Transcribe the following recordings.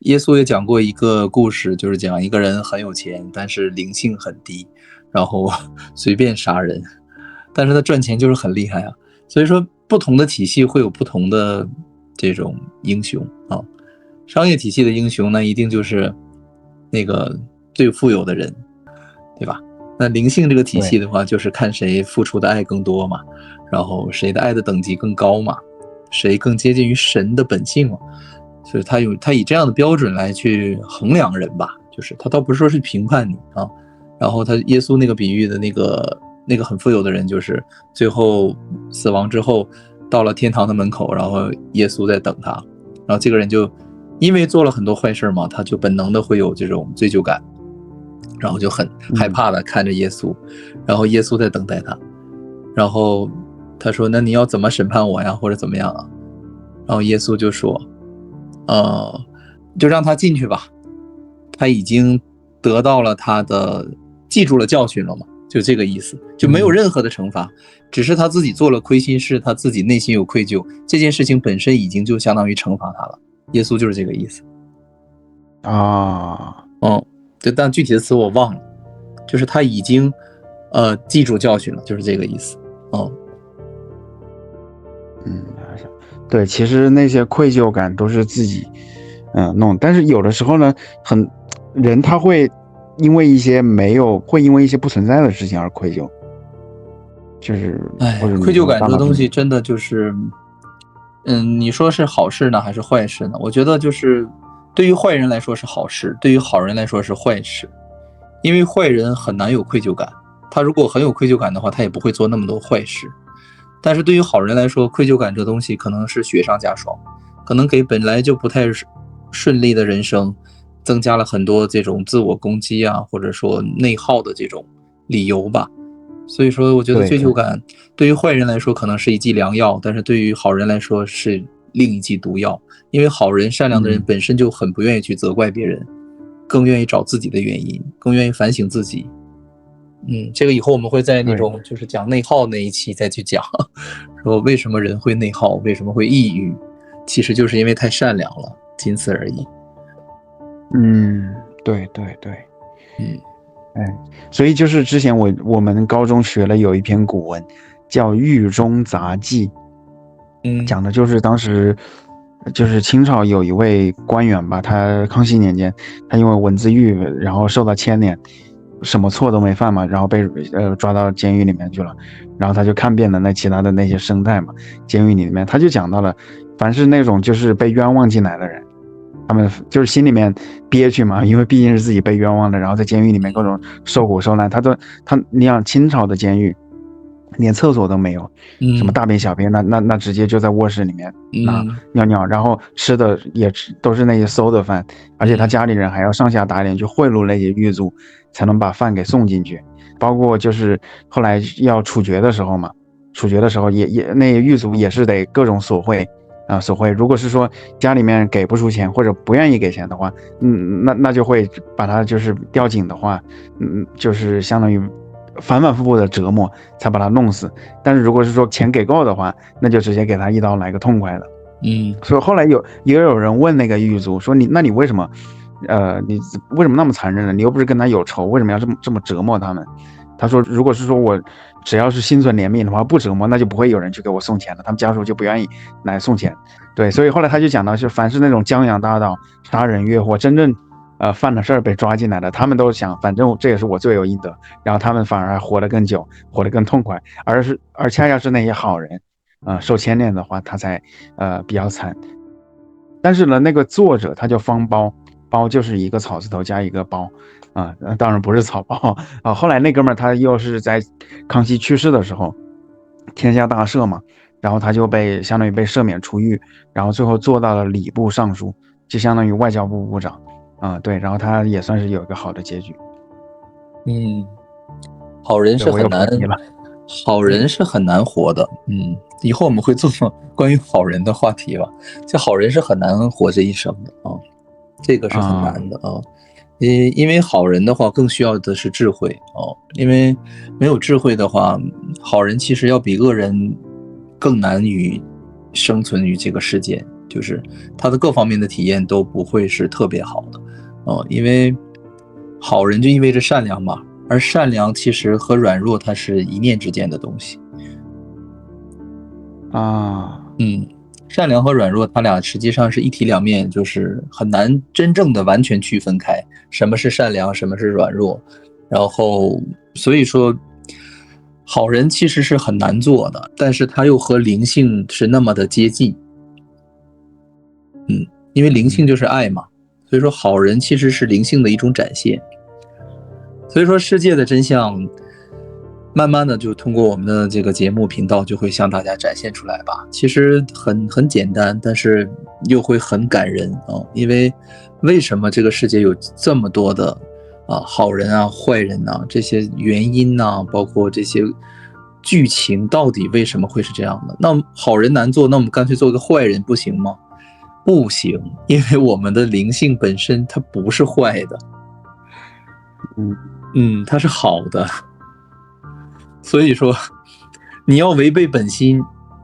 耶稣也讲过一个故事，就是讲一个人很有钱，但是灵性很低，然后随便杀人，但是他赚钱就是很厉害啊。所以说，不同的体系会有不同的这种英雄啊。商业体系的英雄呢，一定就是那个最富有的人，对吧？那灵性这个体系的话，就是看谁付出的爱更多嘛，然后谁的爱的等级更高嘛，谁更接近于神的本性嘛。所以他以这样的标准来去衡量人吧，就是他倒不是说是评判你啊。然后他耶稣那个比喻的那个很富有的人，就是最后死亡之后到了天堂的门口，然后耶稣在等他，然后这个人就因为做了很多坏事嘛，他就本能的会有这种罪疚感，然后就很害怕的看着耶稣，然后耶稣在等待他，然后他说：“那你要怎么审判我呀，或者怎么样啊？”然后耶稣就说：“就让他进去吧，他已经得到了他的记住了教训了嘛，就这个意思，就没有任何的惩罚，只是他自己做了亏心事，他自己内心有愧疚，这件事情本身已经就相当于惩罚他了。耶稣就是这个意思啊。但具体的词我忘了，就是他已经记住教训了，就是这个意思。对，其实那些愧疚感都是自己弄，但是有的时候呢，人他会因为一些不存在的事情而愧疚，就是愧疚感这个东西真的就是你说是好事呢还是坏事呢？我觉得就是对于坏人来说是好事，对于好人来说是坏事，因为坏人很难有愧疚感，他如果很有愧疚感的话，他也不会做那么多坏事。但是对于好人来说，愧疚感这东西可能是雪上加霜，可能给本来就不太顺利的人生增加了很多这种自我攻击啊，或者说内耗的这种理由吧。所以说我觉得愧疚感对于坏人来说可能是一剂良药，但是对于好人来说是另一剂毒药，因为好人善良的人本身就很不愿意去责怪别人，更愿意找自己的原因，更愿意反省自己。这个以后我们会在那种就是讲内耗那一期再去讲，说为什么人会内耗，为什么会抑郁，其实就是因为太善良了，仅此而已。对，所以就是之前我们高中学了有一篇古文叫《狱中杂记》，讲的就是当时就是清朝有一位官员吧，他康熙年间他因为文字狱然后受到牵连，什么错都没犯嘛，然后被抓到监狱里面去了，然后他就看遍了其他的那些生态嘛，监狱里面他就讲到了，凡是那种就是被冤枉进来的人，他们就是心里面憋屈嘛，因为毕竟是自己被冤枉的，然后在监狱里面各种受苦受难，你想清朝的监狱连厕所都没有，什么大便小便那直接就在卧室里面尿尿，然后吃的也都是那些馊的饭，而且他家里人还要上下打脸去贿赂那些狱卒，才能把饭给送进去。包括就是后来要处决的时候嘛，处决的时候也那些狱卒也是得各种索贿。如果是说家里面给不出钱或者不愿意给钱的话，那就会把他就是吊颈的话，就是相当于反反复复的折磨才把他弄死。但是如果是说钱给够的话，那就直接给他一刀来个痛快的。所以后来也有人问那个狱卒说你为什么你为什么那么残忍呢？你又不是跟他有仇，为什么要这么折磨他们？他说如果是说我只要是心存怜悯的话，不折磨，那就不会有人去给我送钱了，他们家属就不愿意来送钱。对，所以后来他就讲到，就凡是那种江洋大盗、杀人越货，真正犯了事儿被抓进来的，他们都想反正这也是我罪有应得，然后他们反而还活得更久，活得更痛快，而恰恰是那些好人受牵连的话，他才比较惨。但是呢，那个作者他叫方包，包就是一个草字头加一个包当然不是草包后来那哥们儿他又是在康熙去世的时候，天下大赦嘛，然后他就相当于被赦免出狱，然后最后做到了礼部尚书，就相当于外交部部长对，然后他也算是有一个好的结局。好人是很难活的。以后我们会做关于好人的话题吧。这好人是很难活这一生的这个是很难的因为好人的话更需要的是智慧因为没有智慧的话，好人其实要比恶人更难于生存于这个世间，就是他的各方面的体验都不会是特别好的。因为好人就意味着善良嘛，而善良其实和软弱它是一念之间的东西。善良和软弱它俩实际上是一体两面，就是很难真正的完全区分开什么是善良，什么是软弱。然后所以说好人其实是很难做的，但是它又和灵性是那么的接近。因为灵性就是爱嘛，所以说好人其实是灵性的一种展现。所以说世界的真相慢慢的就通过我们的这个节目频道就会向大家展现出来吧。其实很简单，但是又会很感人因为为什么这个世界有这么多的好人啊坏人啊，这些原因啊，包括这些剧情到底为什么会是这样的。那好人难做，那我们干脆做个坏人不行吗？不行，因为我们的灵性本身它不是坏的，它是好的。所以说你要违背本心，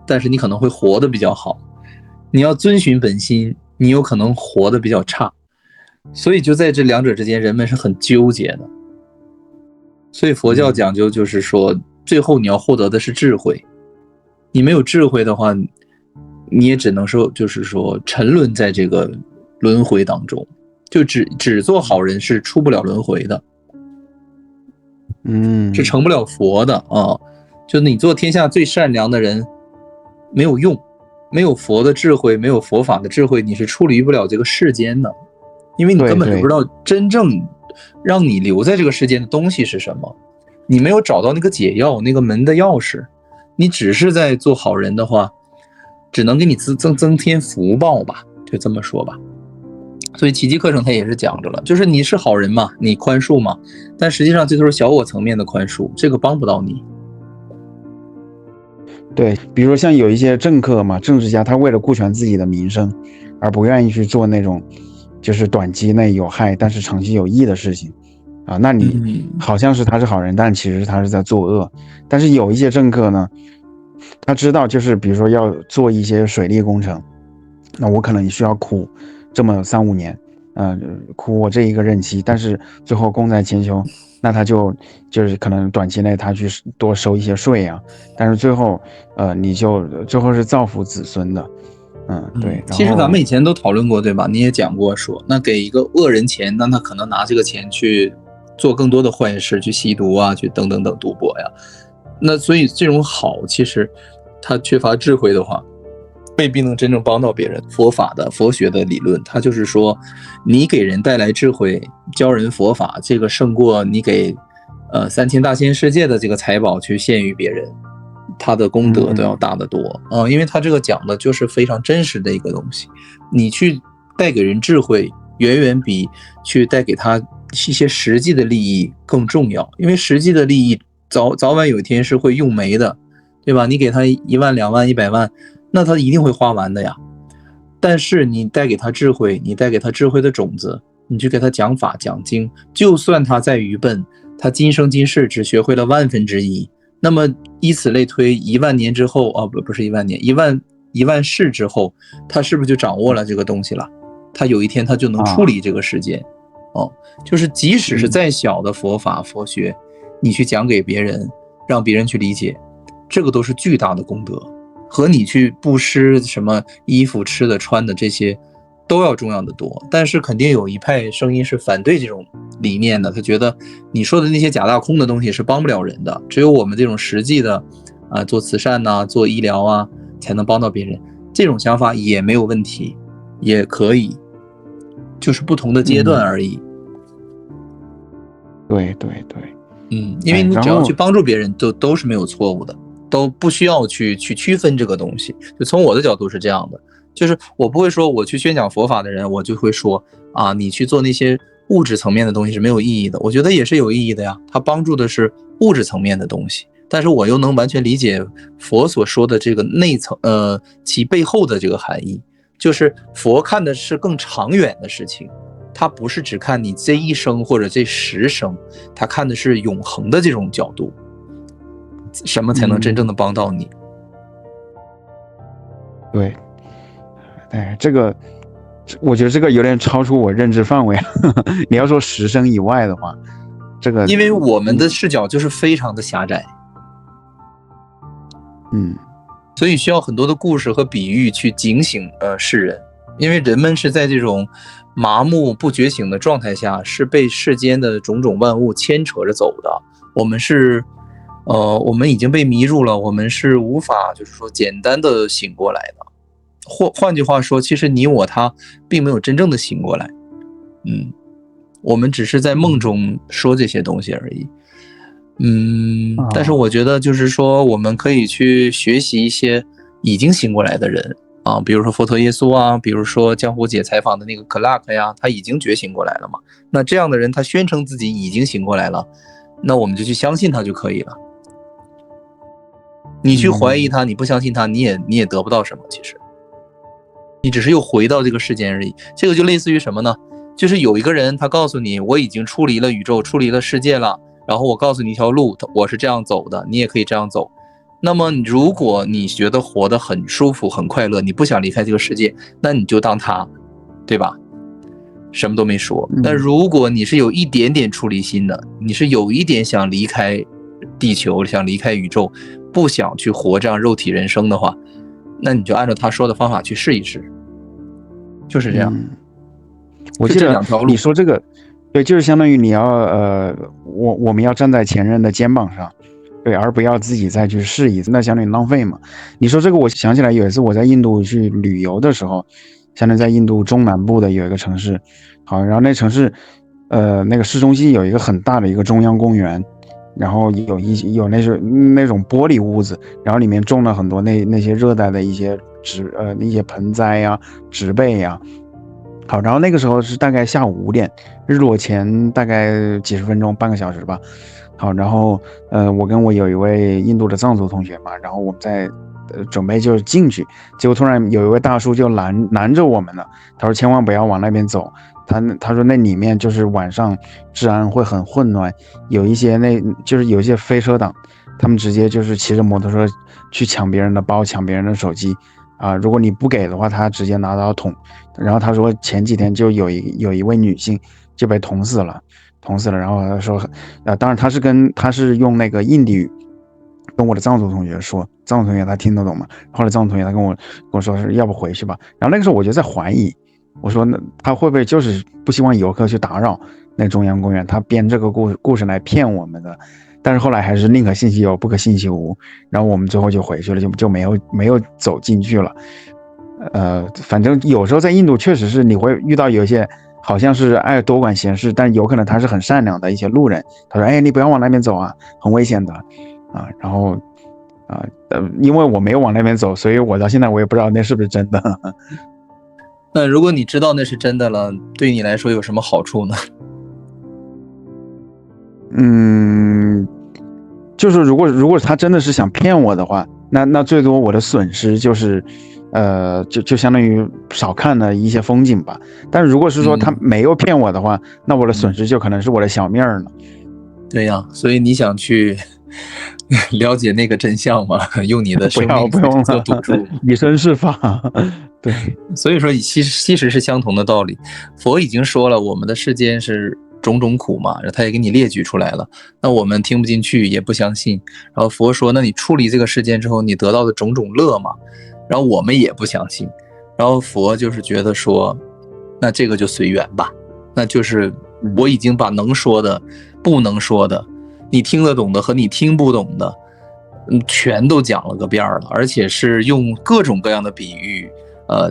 但是你可能会活得比较好，你要遵循本心，你有可能活得比较差。所以就在这两者之间，人们是很纠结的。所以佛教讲究就是说最后你要获得的是智慧，你没有智慧的话，你也只能说就是说沉沦在这个轮回当中，就只做好人是出不了轮回的，是成不了佛的就你做天下最善良的人没有用，没有佛的智慧，没有佛法的智慧，你是出离不了这个世间的，因为你根本就不知道真正让你留在这个世间的东西是什么，你没有找到那个解药，那个门的钥匙，你只是在做好人的话，只能给你增添福报吧，就这么说吧。所以奇迹课程它也是讲着了，就是你是好人嘛，你宽恕嘛，但实际上这都是小我层面的宽恕，这个帮不到你。对，比如像有一些政客嘛，政治家，他为了顾全自己的名声，而不愿意去做那种就是短期内有害但是长期有益的事情那你好像是他是好人，但其实他是在作恶。但是有一些政客呢，他知道就是比如说要做一些水利工程，那我可能需要苦这么3-5年苦我这一个任期，但是最后功在千秋，那他就是可能短期内他去多收一些税但是最后你就最后是造福子孙的对。其实咱们以前都讨论过对吧，你也讲过说那给一个恶人钱，那他可能拿这个钱去做更多的坏事，去吸毒去等等等赌博那所以这种好其实他缺乏智慧的话未必能真正帮到别人。佛法的佛学的理论它就是说你给人带来智慧，教人佛法，这个胜过你给3000大千世界的这个财宝去献于别人，他的功德都要大得多因为他这个讲的就是非常真实的一个东西，你去带给人智慧远远比去带给他一些实际的利益更重要，因为实际的利益早晚有一天是会用没的，对吧？你给他1万2万100万，那他一定会花完的呀。但是你带给他智慧，你带给他智慧的种子，你去给他讲法讲经，就算他再愚笨，他今生今世只学会了1/1000，那么以此类推，1万年之后不是1万年，1万世之后，他是不是就掌握了这个东西了？他有一天他就能处理这个世界就是即使是再小的佛法佛学，你去讲给别人，让别人去理解，这个都是巨大的功德，和你去布施什么衣服吃的穿的这些都要重要的多。但是肯定有一派声音是反对这种理念的，他觉得你说的那些假大空的东西是帮不了人的，只有我们这种实际的做慈善做医疗才能帮到别人。这种想法也没有问题，也可以，就是不同的阶段而已。对对对，因为你只要去帮助别人都是没有错误的，都不需要去区分这个东西。就从我的角度是这样的，就是我不会说我去宣讲佛法的人，我就会说你去做那些物质层面的东西是没有意义的。我觉得也是有意义的呀，它帮助的是物质层面的东西，但是我又能完全理解佛所说的这个内层其背后的这个含义，就是佛看的是更长远的事情，他不是只看你这一生或者这10生，他看的是永恒的这种角度，什么才能真正的帮到你。对，哎，这个我觉得这个有点超出我认知范围。你要说10升以外的话，这个因为我们的视角就是非常的狭窄，所以需要很多的故事和比喻去警醒世人，因为人们是在这种麻木不觉醒的状态下，是被世间的种种万物牵扯着走的。我们已经被迷入了，我们是无法就是说简单的醒过来的。换句话说，其实你我他并没有真正的醒过来，我们只是在梦中说这些东西而已。但是我觉得就是说，我们可以去学习一些已经醒过来的人啊，比如说佛陀耶稣啊，比如说江湖姐采访的那个克拉克呀，他已经觉醒过来了嘛。那这样的人，他宣称自己已经醒过来了，那我们就去相信他就可以了。你去怀疑他，你不相信他，你也得不到什么，其实你只是又回到这个世间而已。这个就类似于什么呢？就是有一个人他告诉你，我已经出离了宇宙，出离了世界了，然后我告诉你一条路，我是这样走的，你也可以这样走。那么如果你觉得活得很舒服很快乐，你不想离开这个世界，那你就当他，对吧？什么都没说。那如果你是有一点点出离心的，你是有一点想离开地球，想离开宇宙，不想去活这样肉体人生的话，那你就按照他说的方法去试一试，就是这样。我记得你说这个，对，就是相当于你要我们要站在前人的肩膀上，对，而不要自己再去试一次，那相当于浪费嘛。你说这个，我想起来有一次我在印度去旅游的时候，相当于在印度中南部的有一个城市，好，然后那城市那个市中心有一个很大的一个中央公园，然后有那种玻璃屋子，然后里面种了很多那些热带的一些一些盆栽呀、植被呀。好，然后那个时候是大概下午5点，日落前大概几十分钟，半个小时吧。好，然后我跟我有一位印度的藏族同学嘛，然后我们在准备就进去，结果突然有一位大叔就拦着我们了，他说千万不要往那边走，他说那里面就是晚上治安会很混乱，有一些有一些飞车党，他们直接就是骑着摩托车去抢别人的包，抢别人的手机。如果你不给的话，他直接拿刀捅。然后他说前几天就有一位女性就被捅死了。然后他说，当然他是用那个印地语跟我的藏族同学说，藏族同学他听得懂嘛。后来藏族同学他跟我说是要不回去吧。然后那个时候我就在怀疑，我说那他会不会就是不希望游客去打扰那中央公园，他编这个故事来骗我们的。但是后来还是宁可信其有不可信其无，然后我们最后就回去了，就没有走进去了。反正有时候在印度确实是你会遇到有一些好像是爱多管闲事，但有可能他是很善良的一些路人，他说你不要往那边走啊，很危险的然后因为我没有往那边走，所以我到现在我也不知道那是不是真的。那如果你知道那是真的了，对你来说有什么好处呢？就是如果他真的是想骗我的话，那最多我的损失就是就相当于少看了一些风景吧。但如果是说他没有骗我的话，那我的损失就可能是我的小命了。对呀，所以你想去了解那个真相吗？用你的生命做赌注，以身试法。对，所以说其实是相同的道理。佛已经说了，我们的世间是种种苦嘛，他也给你列举出来了。那我们听不进去，也不相信。然后佛说，那你处理这个世间之后，你得到的种种乐嘛，然后我们也不相信。然后佛就是觉得说，那这个就随缘吧。那就是我已经把能说的、不能说的，你听得懂的和你听不懂的，全都讲了个遍了，而且是用各种各样的比喻，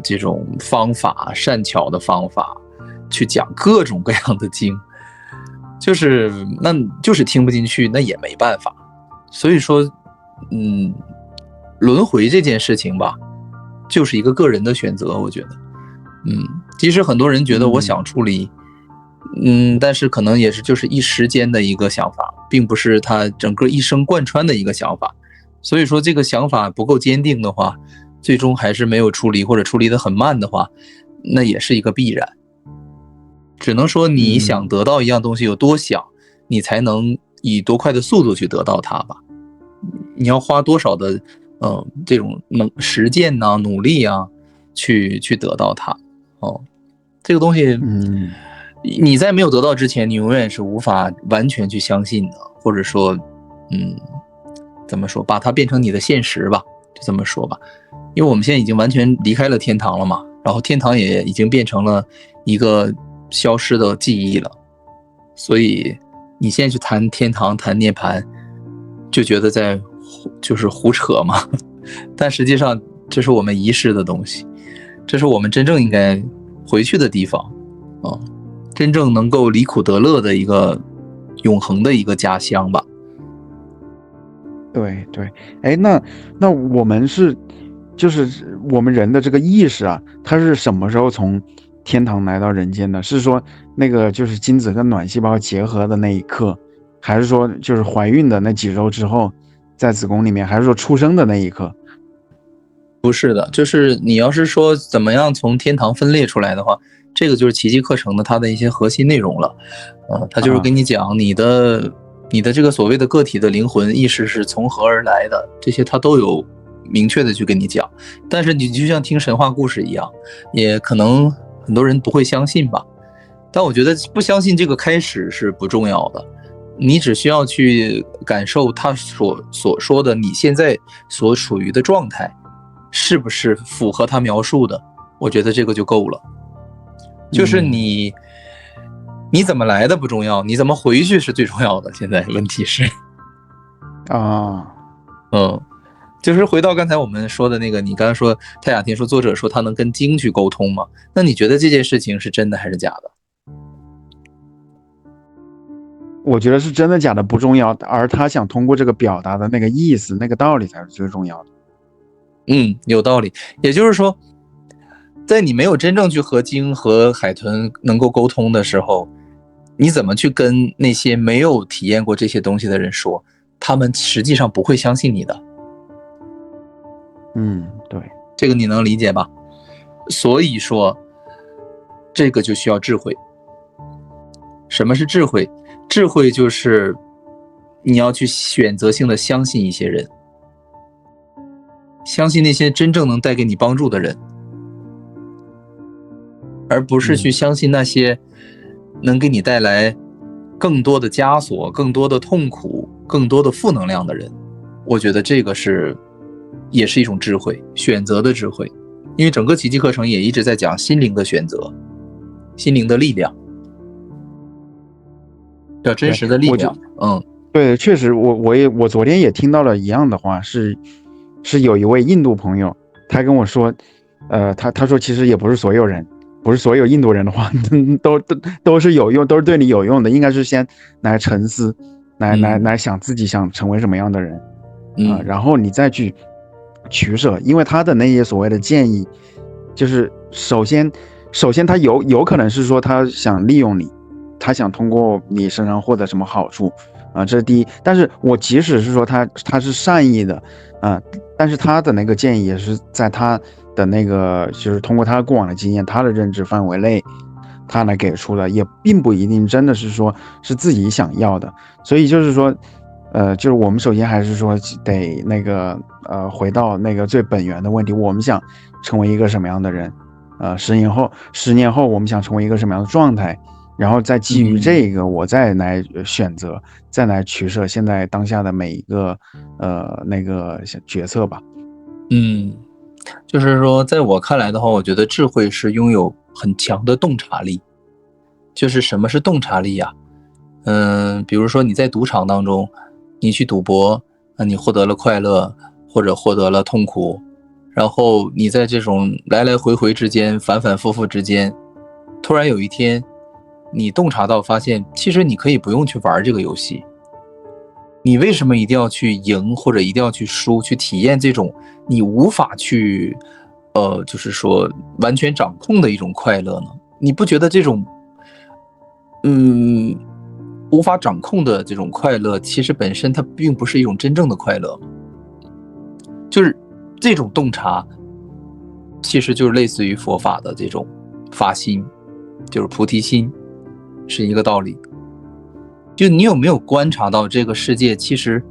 这种方法、善巧的方法去讲各种各样的经，就是听不进去，那也没办法。所以说，轮回这件事情吧，就是一个个人的选择，我觉得，即使很多人觉得我想处理。但是可能也是就是一时间的一个想法，并不是他整个一生贯穿的一个想法。所以说这个想法不够坚定的话，最终还是没有处理，或者处理得很慢的话，那也是一个必然。只能说你想得到一样东西有多想，你才能以多快的速度去得到它吧。你要花多少的这种实践啊、努力啊，去得到它。这个东西，你在没有得到之前，你永远是无法完全去相信的，或者说，怎么说，把它变成你的现实吧，就这么说吧。因为我们现在已经完全离开了天堂了嘛，然后天堂也已经变成了一个消失的记忆了，所以你现在去谈天堂、谈涅槃，就觉得就是胡扯嘛。但实际上，这是我们遗失的东西，这是我们真正应该回去的地方啊，真正能够离苦得乐的一个永恒的一个家乡吧。对对，哎，那我们就是我们人的这个意识啊，它是什么时候从天堂来到人间的？是说那个就是精子跟卵细胞结合的那一刻，还是说就是怀孕的那几周之后，在子宫里面，还是说出生的那一刻？不是的，就是你要是说怎么样从天堂分裂出来的话，这个就是奇迹课程的它的一些核心内容了。它就是跟你讲你的这个所谓的个体的灵魂意识是从何而来的，这些它都有明确的去跟你讲。但是你就像听神话故事一样，也可能很多人不会相信吧。但我觉得不相信这个开始是不重要的，你只需要去感受他所说的你现在所处于的状态是不是符合他描述的，我觉得这个就够了。就是你怎么来的不重要，你怎么回去是最重要的。现在问题是就是回到刚才我们说的那个，你刚才说泰雅天说作者说他能跟经去沟通吗？那你觉得这件事情是真的还是假的？我觉得是真的假的不重要，而他想通过这个表达的那个意思、那个道理才是最重要的。有道理。也就是说，在你没有真正去和鲸和海豚能够沟通的时候，你怎么去跟那些没有体验过这些东西的人说？他们实际上不会相信你的。对，这个你能理解吧？所以说，这个就需要智慧。什么是智慧？智慧就是你要去选择性的相信一些人，相信那些真正能带给你帮助的人，而不是去相信那些能给你带来更多的枷锁、更多的痛苦、更多的负能量的人。我觉得这个也是一种智慧，选择的智慧。因为整个奇迹课程也一直在讲心灵的选择，心灵的力量，叫真实的力量。对，确实，我昨天也听到了一样的话，是有一位印度朋友，他跟我说，他说其实也不是所有人，不是所有印度人的话都是有用，都是对你有用的，应该是先来沉思，来想自己想成为什么样的人，然后你再去取舍。因为他的那些所谓的建议，就是首先他有可能是说他想利用你，他想通过你身上获得什么好处这是第一。但是我即使是说他是善意的但是他的那个建议也是在他的那个就是通过他过往的经验，他的认知范围内他来给出的，也并不一定真的是说是自己想要的。所以就是说就是我们首先还是说得那个回到那个最本源的问题，我们想成为一个什么样的人10年后我们想成为一个什么样的状态，然后再基于这个我再来选择，再来取舍现在当下的每一个那个决策吧。就是说在我看来的话，我觉得智慧是拥有很强的洞察力。就是什么是洞察力呀？比如说你在赌场当中，你去赌博，你获得了快乐或者获得了痛苦，然后你在这种来来回回之间，反反复复之间，突然有一天你洞察到发现其实你可以不用去玩这个游戏，你为什么一定要去赢或者一定要去输，去体验这种你无法去就是说完全掌控的一种快乐呢？你不觉得这种无法掌控的这种快乐其实本身它并不是一种真正的快乐吗？就是这种洞察其实就是类似于佛法的这种发心，就是菩提心，是一个道理。就你有没有观察到这个世界其实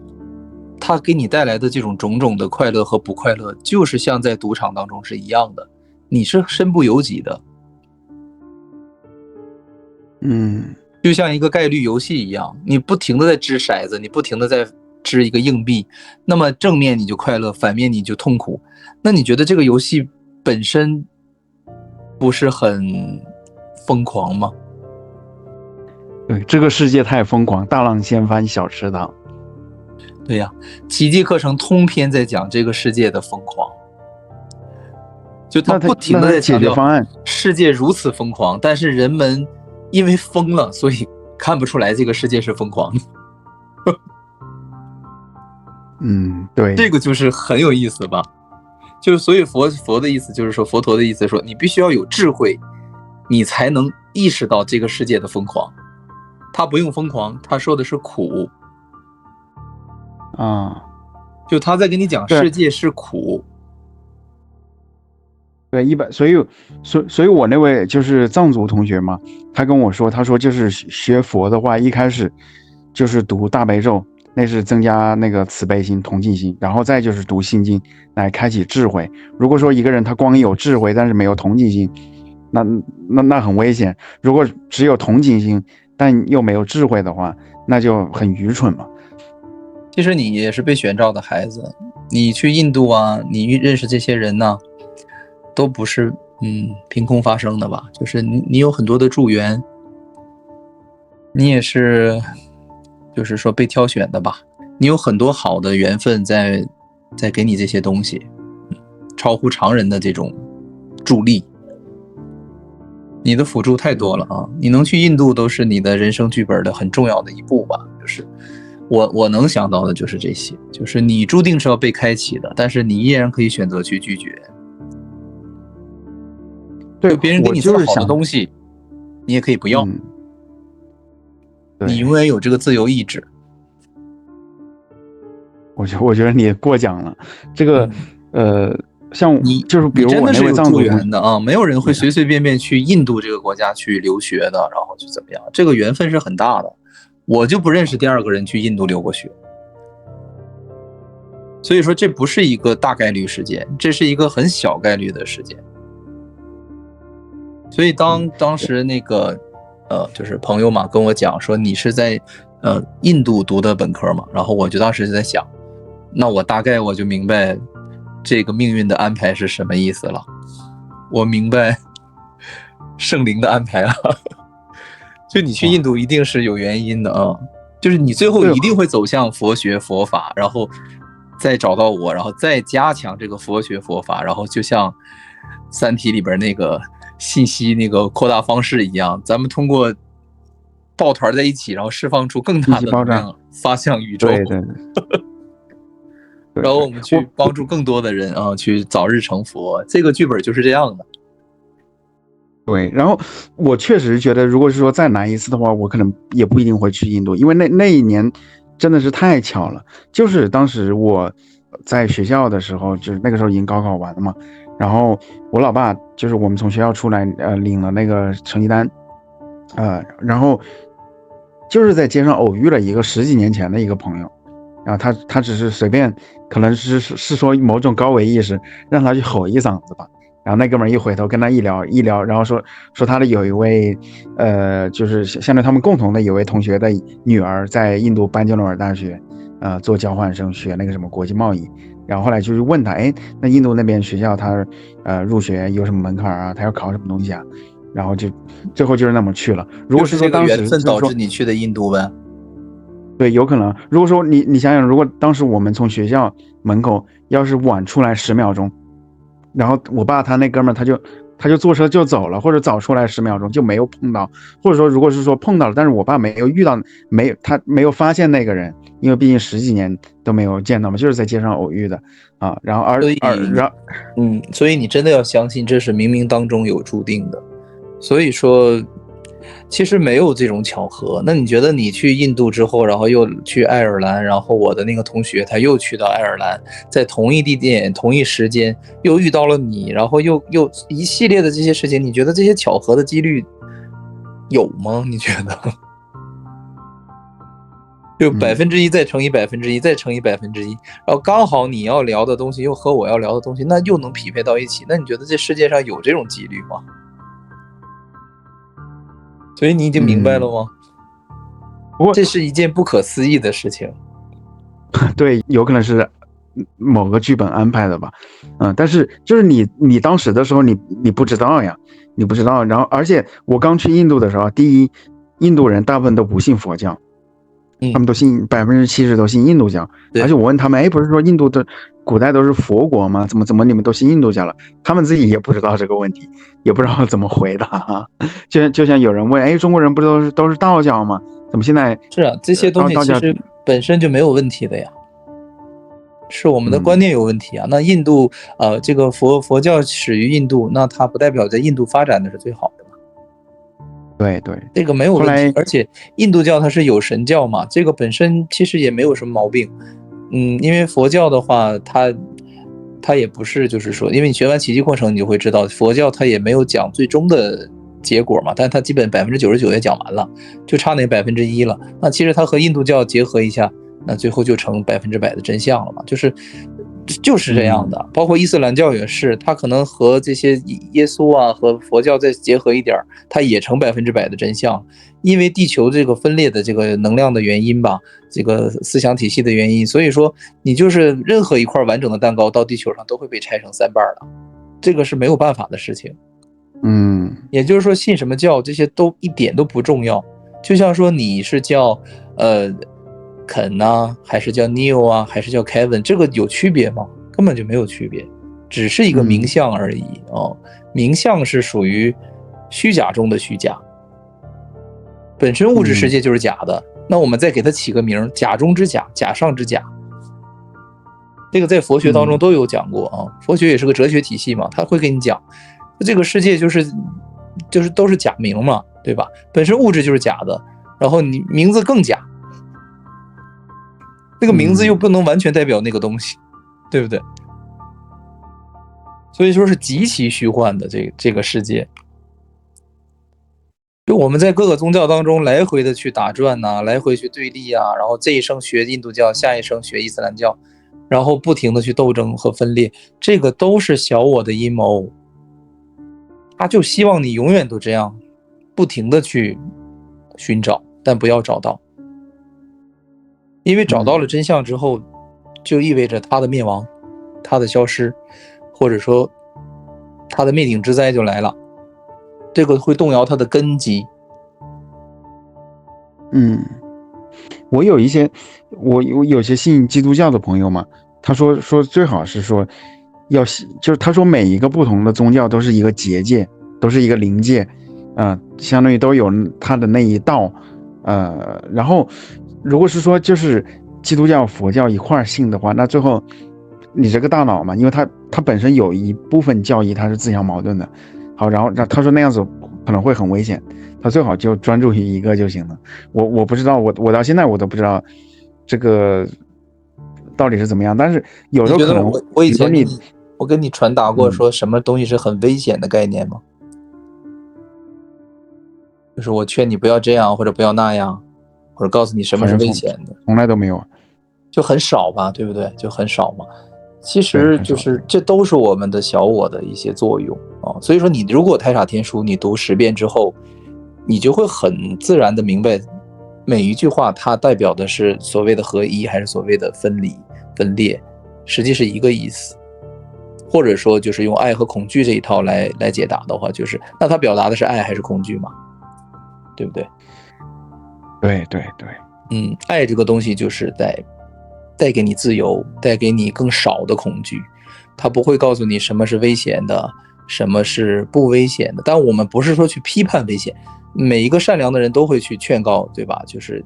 它给你带来的这种种种的快乐和不快乐，就是像在赌场当中是一样的。你是身不由己的。就像一个概率游戏一样，你不停的在掷骰子，你不停的在掷一个硬币，那么正面你就快乐，反面你就痛苦。那你觉得这个游戏本身不是很疯狂吗？对，这个世界太疯狂，大浪掀翻小池塘。对呀，奇迹课程通篇在讲这个世界的疯狂，就他不停的在强调世界如此疯狂，但是人们因为疯了，所以看不出来这个世界是疯狂的。对，这个就是很有意思吧？就所以佛的意思就是说，佛陀的意思说，你必须要有智慧，你才能意识到这个世界的疯狂。他不用疯狂，他说的是苦啊，就他在跟你讲世界是苦。对，所以我那位就是藏族同学嘛，他跟我说，他说就是学佛的话，一开始就是读大悲咒，那是增加那个慈悲心、同情心，然后再就是读心经来开启智慧。如果说一个人他光有智慧，但是没有同情心，那很危险。如果只有同情心，但又没有智慧的话，那就很愚蠢嘛。其实你也是被选召的孩子，你去印度啊，你认识这些人呢，都不是凭空发生的吧？就是你有很多的助缘，你也是就是说被挑选的吧？你有很多好的缘分在给你这些东西，超乎常人的这种助力。你的辅助太多了啊！你能去印度都是你的人生剧本的很重要的一步吧？就是我能想到的就是这些，就是你注定是要被开启的，但是你依然可以选择去拒绝。对，别人给你这么好的东西，你也可以不要。你永远有这个自由意志。我觉得你过奖了，这个像你就是比如我那位藏族人的啊，没有人会随随便便去印度这个国家去留学的，然后去怎么样？这个缘分是很大的。我就不认识第二个人去印度留过学，所以说这不是一个大概率事件，这是一个很小概率的事件。所以当时那个就是朋友嘛跟我讲说你是在印度读的本科嘛，然后我就当时就在想，那我大概我就明白这个命运的安排是什么意思了，我明白圣灵的安排了。就你去印度一定是有原因的啊，就是你最后一定会走向佛学佛法，然后再找到我，然后再加强这个佛学佛法，然后就像三体里边那个信息那个扩大方式一样，咱们通过抱团在一起，然后释放出更大的能量发向宇宙。对对然后我们去帮助更多的人啊，去早日成佛。这个剧本就是这样的。对，然后我确实觉得，如果是说再来一次的话，我可能也不一定会去印度，因为那一年真的是太巧了。就是当时我在学校的时候，就是那个时候已经高考完了嘛，然后我老爸就是我们从学校出来，领了那个成绩单，然后就是在街上偶遇了一个10几年前的一个朋友，然后他只是随便，可能是说某种高维意识让他去吼一嗓子吧。然后那哥们儿一回头跟他一聊，然后说他的有一位就是相当于他们共同的有位同学的女儿在印度班加罗尔大学做交换生，学那个什么国际贸易。然后后来就是问他，哎，那印度那边学校他入学有什么门槛啊？他要考什么东西啊？然后就最后就是那么去了。如果是说当时缘分导致你去的印度呗？对，有可能。如果说你想想，如果当时我们从学校门口要是晚出来10秒钟。然后我爸他那哥们儿他就坐车就走了，或者早出来10秒钟就没有碰到，或者说如果是说碰到了，但是我爸没有遇到，他没有发现那个人，因为毕竟10几年都没有见到嘛，就是在街上偶遇的啊。然后所以你真的要相信这是冥冥当中有注定的。所以说其实没有这种巧合。那你觉得你去印度之后，然后又去爱尔兰，然后我的那个同学他又去到爱尔兰，在同一地点同一时间又遇到了你，然后又一系列的这些事情，你觉得这些巧合的几率有吗？你觉得？就1%再乘以1%再乘以1%，然后刚好你要聊的东西又和我要聊的东西，那又能匹配到一起。那你觉得这世界上有这种几率吗？所以你已经明白了吗？这是一件不可思议的事情。对，有可能是某个剧本安排的吧。但是就是你当时的时候你不知道呀，你不知道。然后而且我刚去印度的时候，第一，印度人大部分都不信佛教。他们都信70%都信印度教，而且我问他们，不是说印度的古代都是佛国吗？怎么你们都信印度教了？他们自己也不知道这个问题，也不知道怎么回答。就像有人问，中国人不都是道教吗？怎么现在是啊，这些东西其实本身就没有问题的呀，是我们的观念有问题啊。那印度这个佛教始于印度，那它不代表在印度发展的是最好的。对，这个没有问题，而且印度教它是有神教嘛，这个本身其实也没有什么毛病。因为佛教的话，它也不是就是说，因为你学完奇迹课程，你就会知道佛教它也没有讲最终的结果嘛，但它基本99%也讲完了，就差那1%了。那其实它和印度教结合一下，那最后就成100%的真相了嘛，就是这样的。包括伊斯兰教也是，它可能和这些耶稣啊和佛教再结合一点，它也成100%的真相。因为地球这个分裂的这个能量的原因吧，这个思想体系的原因，所以说你就是任何一块完整的蛋糕到地球上都会被拆成3半的，这个是没有办法的事情。也就是说信什么教这些都一点都不重要。就像说你是叫肯啊，还是叫 Neil 啊，还是叫 Kevin， 这个有区别吗？根本就没有区别，只是一个名相而已。名相是属于虚假中的虚假，本身物质世界就是假的，那我们再给它起个名，假中之假，假上之假。这个在佛学当中都有讲过啊，佛学也是个哲学体系嘛，他会跟你讲，这个世界就是都是假名嘛，对吧？本身物质就是假的，然后你名字更假。这个名字又不能完全代表那个东西，对不对？所以说是极其虚幻的这个世界。就我们在各个宗教当中来回的去打转呐，来回去对立啊，然后这一生学印度教，下一生学伊斯兰教，然后不停的去斗争和分裂，这个都是小我的阴谋。他就希望你永远都这样，不停的去寻找，但不要找到。因为找到了真相之后，就意味着他的灭亡，他的消失，或者说他的灭顶之灾就来了，这个会动摇他的根基。我有些信基督教的朋友嘛，他说最好是说就是他说每一个不同的宗教都是一个结界，都是一个灵界，相当于都有他的那一道，然后如果是说就是基督教佛教一块信的话，那最后你这个大脑嘛，因为它本身有一部分教义它是自相矛盾的。好，然后他说那样子可能会很危险，他最好就专注于一个就行了。我不知道，我到现在我都不知道这个到底是怎么样，但是有时候可能我以前我跟你传达过说什么东西是很危险的概念吗？就是我劝你不要这样或者不要那样，或者告诉你什么是危险的，从来都没有，就很少吧，对不对？就很少嘛。其实就是这都是我们的小我的一些作用啊。所以说你如果太傻天书你读10遍之后，你就会很自然的明白每一句话它代表的是所谓的合一还是所谓的分离分裂，实际是一个意思。或者说就是用爱和恐惧这一套来解答的话，就是那它表达的是爱还是恐惧嘛，对不对？对，爱这个东西就是带给你自由，带给你更少的恐惧，它不会告诉你什么是危险的，什么是不危险的。但我们不是说去批判危险，每一个善良的人都会去劝告，对吧？就是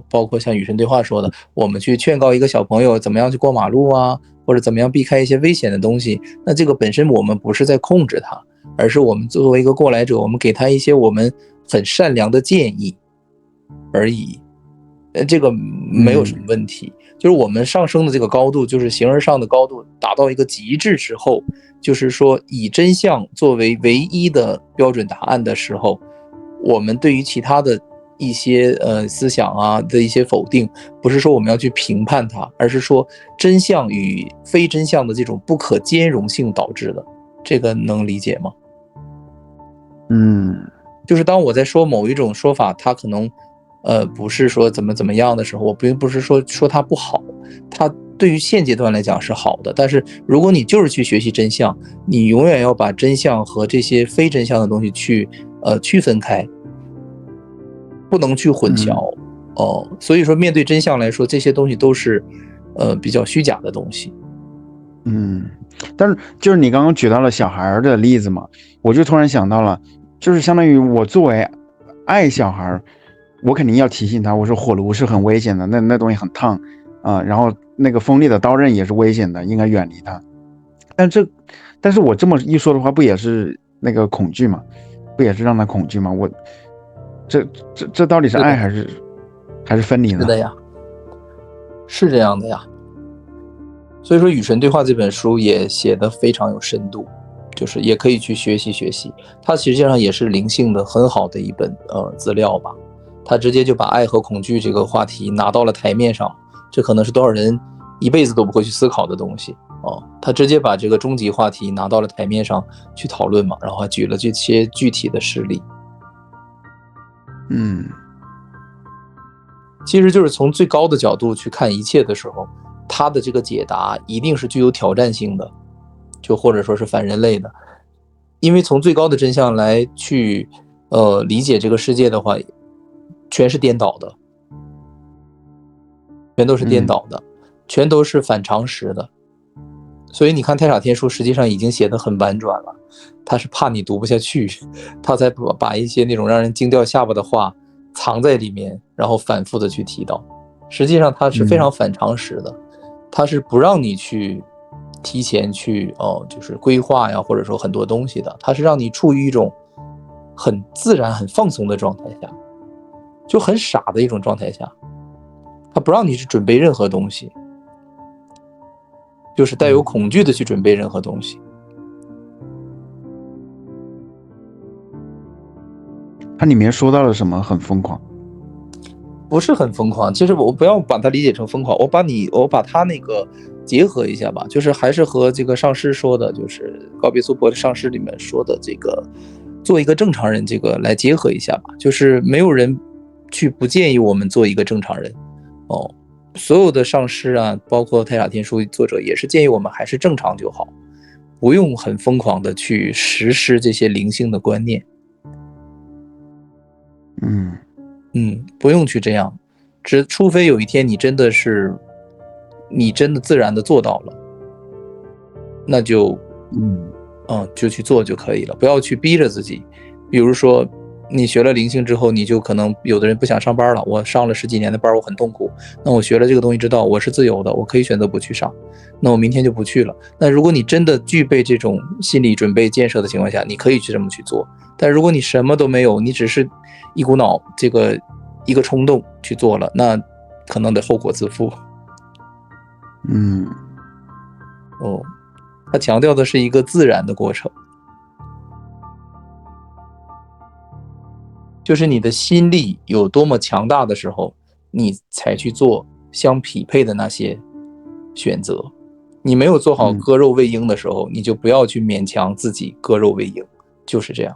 包括像与神对话说的，我们去劝告一个小朋友怎么样去过马路啊，或者怎么样避开一些危险的东西，那这个本身我们不是在控制他，而是我们作为一个过来者，我们给他一些我们很善良的建议而已。这个没有什么问题，就是我们上升的这个高度，就是形而上的高度达到一个极致之后，就是说以真相作为唯一的标准答案的时候，我们对于其他的一些思想啊的一些否定，不是说我们要去评判它，而是说真相与非真相的这种不可兼容性导致的，这个能理解吗？就是当我在说某一种说法，它可能不是说怎么样的时候，我并不是说它不好，它对于现阶段来讲是好的，但是如果你就是去学习真相，你永远要把真相和这些非真相的东西去区分开，不能去混淆。所以说面对真相来说，这些东西都是比较虚假的东西。但是就是你刚刚举到了小孩的例子嘛，我就突然想到了，就是相当于我作为爱小孩，我肯定要提醒他，我说火炉是很危险的，那东西很烫啊，然后那个锋利的刀刃也是危险的，应该远离它。但是我这么一说的话，不也是那个恐惧嘛？不也是让他恐惧吗？我这到底是爱还是分离呢？是的呀，是这样的呀。所以说《与神对话》这本书也写得非常有深度，就是也可以去学习。它实际上也是灵性的很好的一本资料吧。它直接就把爱和恐惧这个话题拿到了台面上，这可能是多少人一辈子都不会去思考的东西。它直接把这个终极话题拿到了台面上去讨论嘛，然后还举了这些具体的事例。其实就是从最高的角度去看一切的时候，他的这个解答一定是具有挑战性的，就或者说是反人类的。因为从最高的真相来去理解这个世界的话，全是颠倒的，全都是颠倒的，全都是反常识的。所以你看太傻天书实际上已经写得很婉转了，他是怕你读不下去，他才把一些那种让人惊掉下巴的话藏在里面，然后反复的去提到。实际上他是非常反常识的，他是不让你去提前去就是规划呀，或者说很多东西的，他是让你处于一种很自然很放松的状态下，就很傻的一种状态下，他不让你去准备任何东西，就是带有恐惧的去准备任何东西。它里面说到了什么很疯狂？不是很疯狂，其实我不要把它理解成疯狂，我把它那个结合一下吧，就是还是和这个上师说的，就是告别苏婆的上师里面说的这个做一个正常人，这个来结合一下吧。就是没有人去不建议我们做一个正常人所有的上师啊，包括太傻天书作者也是建议我们还是正常就好，不用很疯狂的去实施这些灵性的观念。不用去这样，除非有一天你真的自然的做到了，那就就去做就可以了，不要去逼着自己。比如说你学了灵性之后，你就可能有的人不想上班了，我上了10几年的班，我很痛苦，那我学了这个东西知道我是自由的，我可以选择不去上，那我明天就不去了。那如果你真的具备这种心理准备建设的情况下，你可以去这么去做。但如果你什么都没有，你只是一股脑一个冲动去做了，那可能得后果自负。他强调的是一个自然的过程，就是你的心力有多么强大的时候，你才去做相匹配的那些选择。你没有做好割肉喂鹰的时候，你就不要去勉强自己割肉喂鹰，就是这样。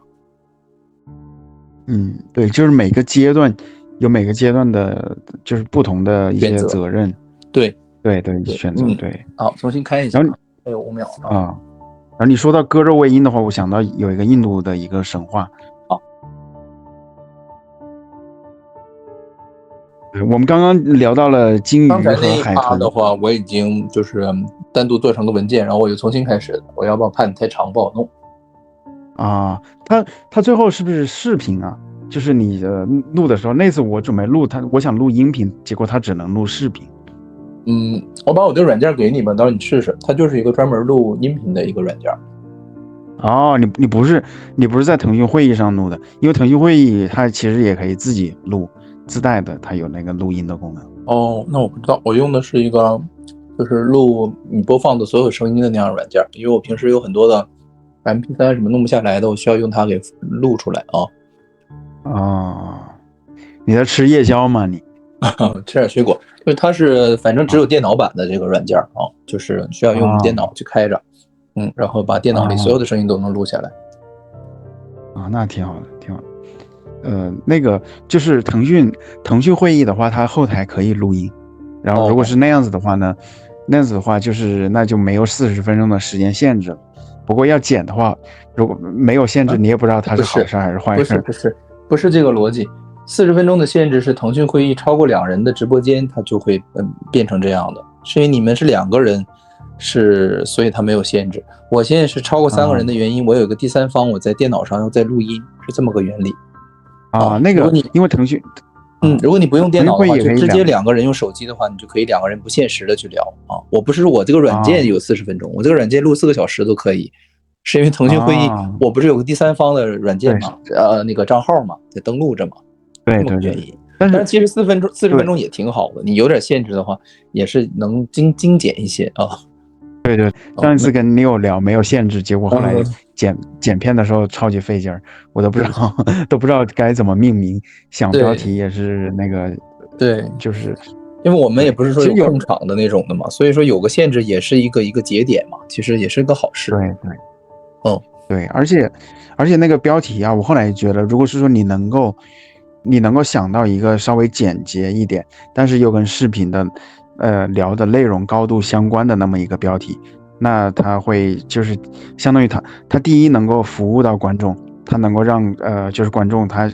对，就是每个阶段有每个阶段的，就是不同的一些责任。对，选择对。好，重新开一下。还有5秒啊。然后你说到割肉喂鹰的话，我想到有一个印度的一个神话。我们刚刚聊到了鲸鱼和海豚的话，我已经就是单独做成个文件，然后我又重新开始，我要不然怕你太长不好弄。他最后是不是视频啊？就是你录的时候，那次我准备录我想录音频，结果他只能录视频。我把我的软件给你们，到时候你试试，它就是一个专门录音频的一个软件。你不是在腾讯会议上录的，因为腾讯会议它其实也可以自己录自带的，它有那个录音的功能。那我不知道，我用的是一个就是录你播放的所有声音的那样的软件，因为我平时有很多的 MP3 什么弄不下来的，我需要用它给录出来你在吃夜宵吗？你吃点水果，就是它是反正只有电脑版的这个软件啊，就是需要用电脑去开着，然后把电脑里所有的声音都能录下来。那挺好的，挺好的。那个就是腾讯会议的话，它后台可以录音，然后如果是那样子的话呢，那样子的话就是那就没有40分钟的时间限制了。不过要剪的话，如果没有限制，你也不知道它是好事还是坏事。不是这个逻辑。40分钟的限制是腾讯会议超过2人的直播间，它就会变成这样的，是因为你们是2个人，所以它没有限制。我现在是超过3个人的原因，我有一个第三方，我在电脑上又在录音，是这么个原理。那个因为腾讯，如果你不用电脑的话，就直接2个人用手机的话，你就可以2个人不限时的去聊啊。我不是我这个软件有40分钟，我这个软件录4个小时都可以，是因为腾讯会议我不是有个第三方的软件嘛，那个账号嘛，在登录着嘛，对，原因。但是其实40分钟也挺好的，你有点限制的话，也是能精简一些啊。对，上一次跟 Neil 聊没有限制，结果后来剪片的时候超级费劲儿，我都不知道该怎么命名，想标题也是那个，对，就是因为我们也不是说有控场的那种的嘛，所以说有个限制也是一个节点嘛，其实也是个好事。对，而且那个标题啊，我后来觉得，如果是说你能够想到一个稍微简洁一点，但是又跟视频的聊的内容高度相关的那么一个标题，那它会就是相当于它第一能够服务到观众，它能够让就是观众他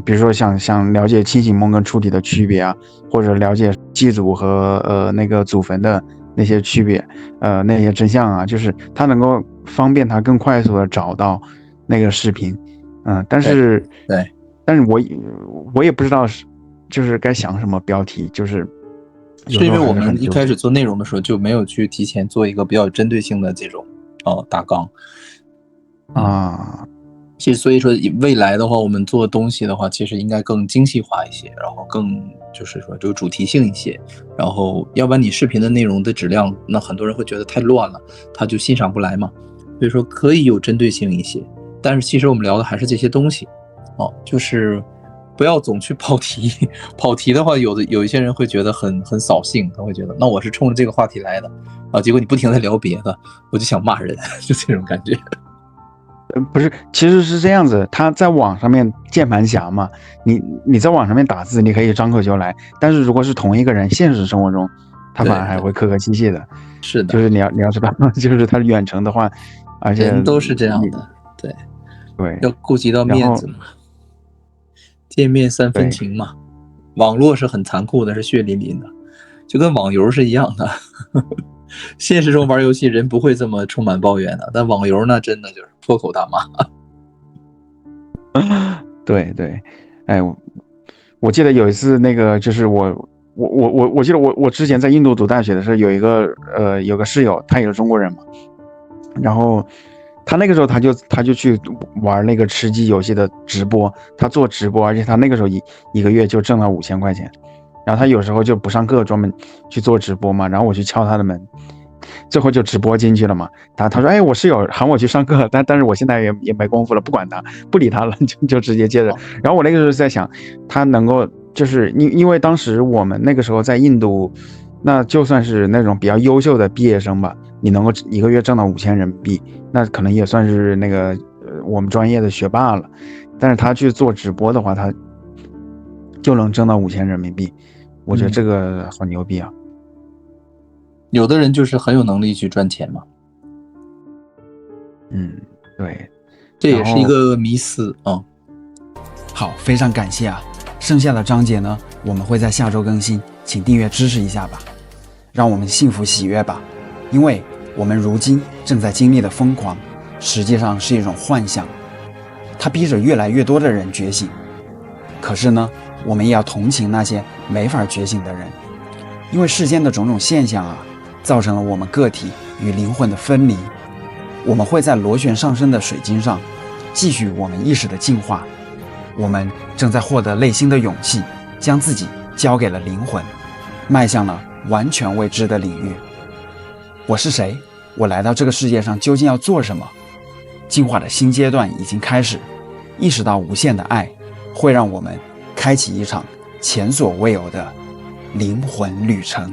比如说想了解清醒梦跟出体的区别啊，或者了解祭祖和那个祖坟的那些区别，那些真相啊，就是它能够方便他更快速的找到那个视频，但是我也不知道就是该想什么标题，就是因为我们一开始做内容的时候就没有去提前做一个比较针对性的这种大纲其实所以说未来的话，我们做东西的话，其实应该更精细化一些，然后更就是说有主题性一些，然后要不然你视频的内容的质量，那很多人会觉得太乱了，他就欣赏不来嘛。所以说可以有针对性一些，但是其实我们聊的还是这些东西就是不要总去跑题。跑题的话，有一些人会觉得很扫兴，他会觉得那我是冲着这个话题来的结果你不停地聊别的，我就想骂人，就这种感觉。不是，其实是这样子，他在网上面键盘侠嘛，你在网上面打字，你可以张口就来，但是如果是同一个人，现实生活中，他反而还会客客气气的。是的，就是你要知道，就是他远程的话，而且人都是这样的，对，要顾及到面子嘛，见面3分情嘛。网络是很残酷的，是血淋淋的，就跟网游是一样的。现实中玩游戏人不会这么充满抱怨的，但网游呢，真的就是破口大骂。对，哎，我记得有一次那个就是我记得我之前在印度读大学的时候，有个室友，他也是中国人嘛，然后他那个时候他就去玩那个吃鸡游戏的直播，他做直播，而且他那个时候一个月就挣了5000块钱。然后他有时候就不上课，专门去做直播嘛。然后我去敲他的门，最后就直播进去了嘛。他说：“哎，我室友喊我去上课，但是我现在也没功夫了，不管他，不理他了，就直接接着。”然后我那个时候在想，他能够就是因为当时我们那个时候在印度，那就算是那种比较优秀的毕业生吧，你能够一个月挣到5000人民币，那可能也算是那个我们专业的学霸了。但是他去做直播的话，他就能挣到5000人民币。我觉得这个好牛逼啊！有的人就是很有能力去赚钱嘛。对，这也是一个迷思啊。好，非常感谢啊！剩下的章节呢，我们会在下周更新，请订阅支持一下吧，让我们幸福喜悦吧。因为我们如今正在经历的疯狂，实际上是一种幻象，它逼着越来越多的人觉醒。可是呢，我们也要同情那些没法觉醒的人，因为世间的种种现象啊，造成了我们个体与灵魂的分离。我们会在螺旋上升的水晶上继续我们意识的进化。我们正在获得内心的勇气，将自己交给了灵魂，迈向了完全未知的领域。我是谁？我来到这个世界上究竟要做什么？进化的新阶段已经开始，意识到无限的爱会让我们开启一场前所未有的灵魂旅程。